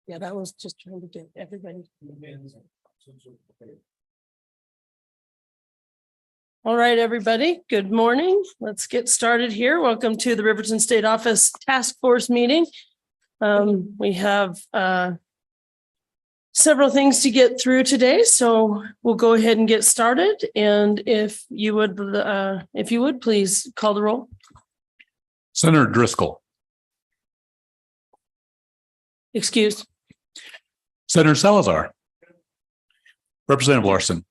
Yeah, that was just trying to get everybody. All right, everybody, good morning. Let's get started here. Welcome to the Riverton State Office Task Force meeting. We have several things to get through today, so we'll go ahead and get started. And if you would, please call the roll. Senator Driscoll. Excuse. Senator Salazar. Representative Larson.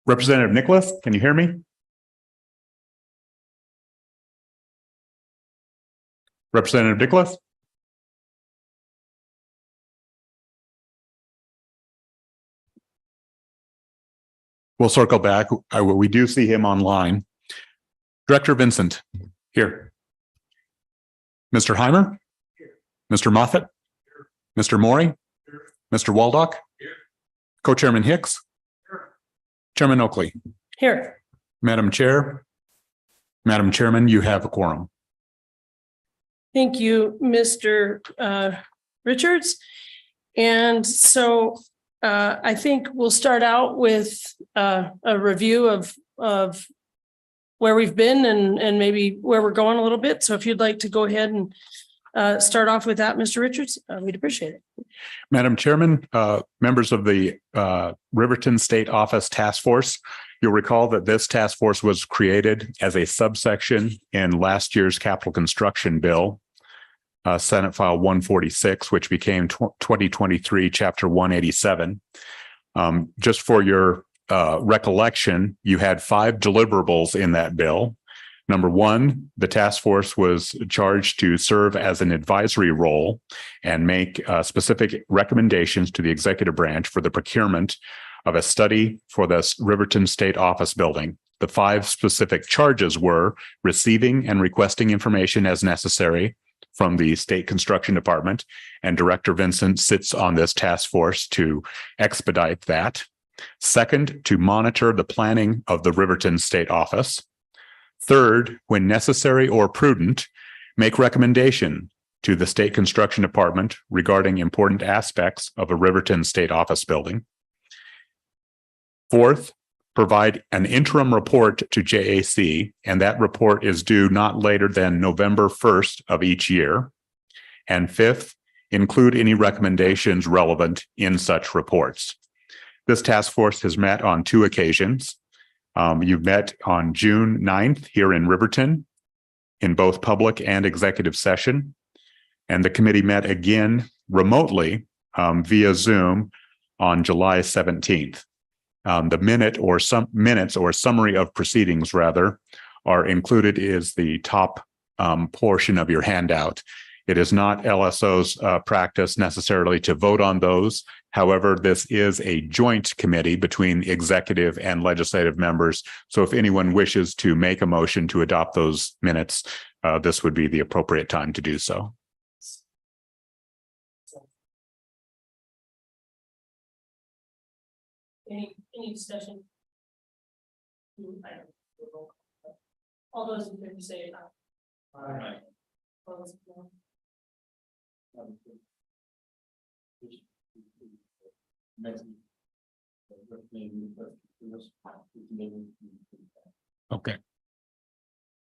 Representative Nicholas, can you hear me? Representative Nicholas? We'll circle back. We do see him online. Director Vincent, here. Mr. Heimer? Mr. Moffett? Mr. Morey? Mr. Waldock? Co-Chairman Hicks? Chairman Oakley. Here. Madam Chair. Madam Chairman, you have a quorum. Thank you, Mr. Richards. And so I think we'll start out with a review of where we've been and maybe where we're going a little bit. So if you'd like to go ahead and start off with that, Mr. Richards, we'd appreciate it. Madam Chairman, members of the Riverton State Office Task Force, you'll recall that this task force was created as a subsection in last year's capital construction bill, Senate File 146, which became 2023 Chapter 187. Just for your recollection, you had 5 deliverables in that bill. Number one, the task force was charged to serve as an advisory role and make specific recommendations to the executive branch for the procurement of a study for the Riverton State Office building. The 5 specific charges were receiving and requesting information as necessary from the State Construction Department, and Director Vincent sits on this task force to expedite that. Second, to monitor the planning of the Riverton State Office. Third, when necessary or prudent, make recommendation to the State Construction Department regarding important aspects of a Riverton State Office building. Fourth, provide an interim report to JAC, and that report is due not later than November 1st of each year. And fifth, include any recommendations relevant in such reports. This task force has met on 2 occasions. You've met on June 9th here in Riverton in both public and executive session. And the committee met again remotely via Zoom on July 17th. The minutes or summary of proceedings rather are included is the top portion of your handout. It is not LSO's practice necessarily to vote on those. However, this is a joint committee between executive and legislative members. So if anyone wishes to make a motion to adopt those minutes, this would be the appropriate time to do so. Any discussion? All those in favor say aye. Aye. Okay.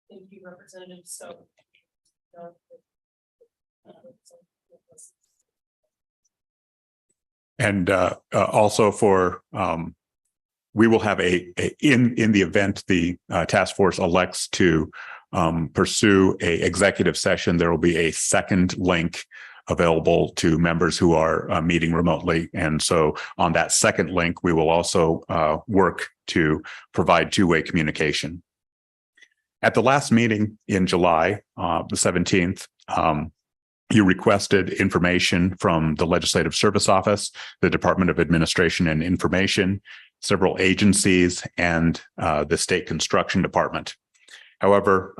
Thank you, Representative. So, and also for we will have in the event the task force elects to pursue a executive session, there will be a second link available to members who are meeting remotely. And so on that second link, we will also work to provide 2-way communication. At the last meeting in July, the 17th, you requested information from the Legislative Service Office, the Department of Administration and Information, several agencies, and the State Construction Department. However,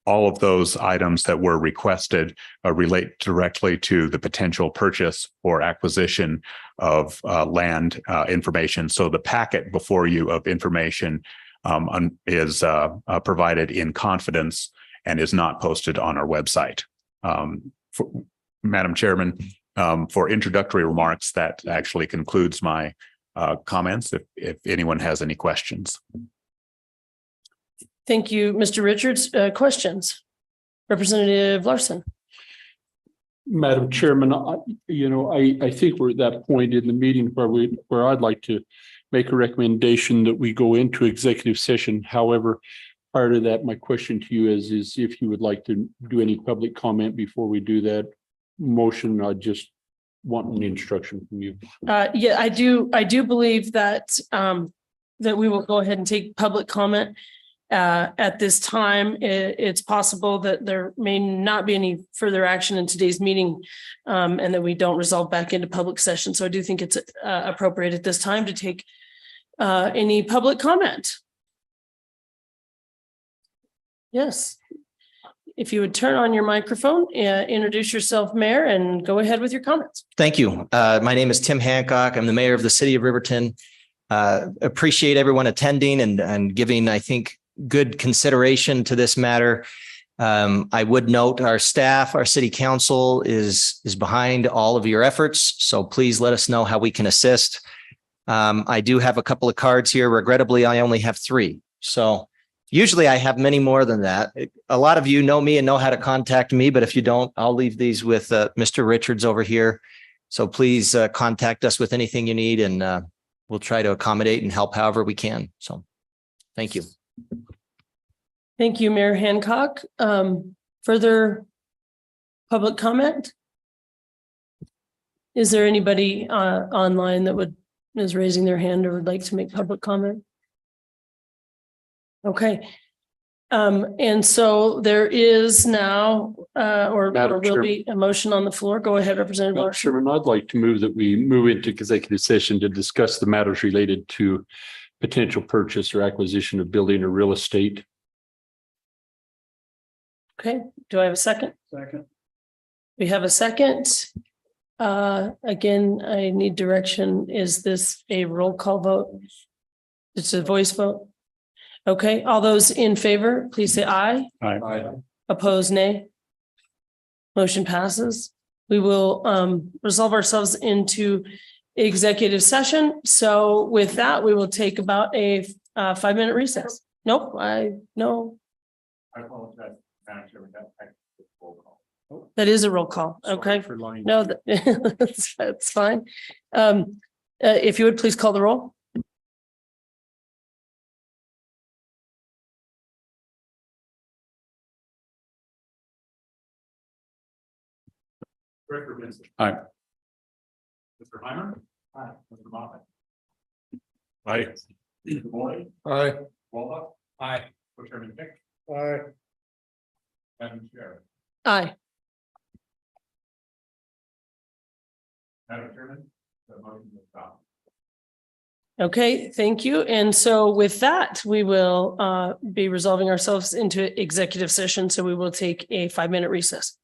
all of those items that were requested relate directly to the potential purchase or acquisition of land information. So the packet before you of information is provided in confidence and is not posted on our website. Madam Chairman, for introductory remarks, that actually concludes my comments. If anyone has any questions. Thank you, Mr. Richards. Questions? Representative Larson. Madam Chairman, I think we're at that point in the meeting where I'd like to make a recommendation that we go into executive session. However, prior to that, my question to you is if you would like to do any public comment before we do that motion. I just want an instruction from you. Yeah, I do believe that that we will go ahead and take public comment. At this time, it's possible that there may not be any further action in today's meeting, and that we don't resolve back into public session. So I do think it's appropriate at this time to take any public comment. Yes. If you would turn on your microphone, introduce yourself, Mayor, and go ahead with your comments. Thank you. My name is Tim Hancock. I'm the mayor of the city of Riverton. Appreciate everyone attending and giving, I think, good consideration to this matter. I would note our staff, our city council is behind all of your efforts. So please let us know how we can assist. I do have a couple of cards here. Regrettably, I only have 3. So usually I have many more than that. A lot of you know me and know how to contact me, but if you don't, I'll leave these with Mr. Richards over here. So please contact us with anything you need, and we'll try to accommodate and help however we can. So thank you. Thank you, Mayor Hancock. Further public comment? Is there anybody online that is raising their hand or would like to make public comment? Okay. And so there is now, or will be a motion on the floor. Go ahead, Representative Madam Larson. Chairman, I'd like to move that we move into executive session to discuss the matters related to potential purchase or acquisition of building or real estate. Okay, do I have a second? Second. We have a second. Again, I need direction. Is this a roll call vote? It's a voice vote. Okay, all those in favor, please say aye. Aye. Opposed, nay. Motion passes. We will resolve ourselves into executive session. So with that, we will take about a 5-minute recess. Nope, no. I apologize. That is a roll call. Okay. No, that's fine. If you would please call the roll. Director Vincent. Aye. Mr. Heimer. Aye. Mr. Moffett. Aye. Mr. Boyd. Aye. Walbach. Aye. Chairman Pick. Aye. Madam Chair. Aye. Madam Chairman, the motion is adopted. Okay, thank you. And so with that, we will be resolving ourselves into executive session. So we will take a 5-minute recess.